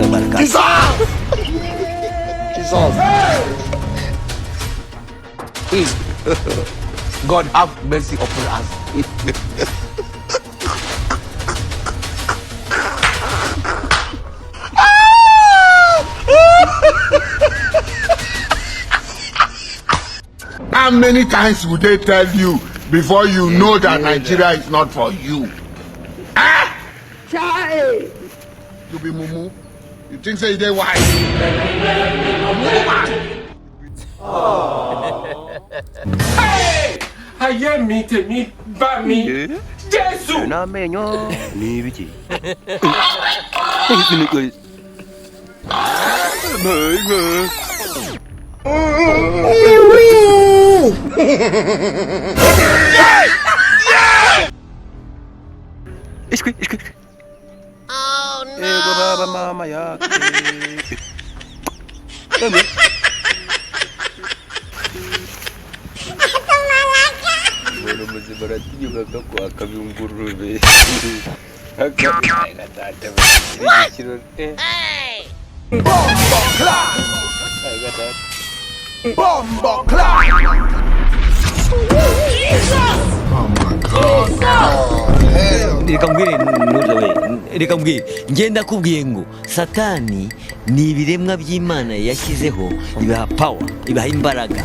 wabarakatuh. Jesus. Please, God have mercy upon us. How many times would they tell you before you know that Nigeria is not for you? Ah! Chai! You be mumu. You think say they wise? Hey! Aye mi tèmi bá mi. Jésù. Na menyo ni biji. Iskui. Oh no. Ego baba mama ya. Belum masih berarti juga kau akan ngurube. Agak kata ada macam Bombo clock. Kata Bombo clock. Jesus. Oh my God. Reka ngenda kubwiye ngo Satani ni ibiremwa by'Imana yashyizeho ibaha power, ibaha imbaraga.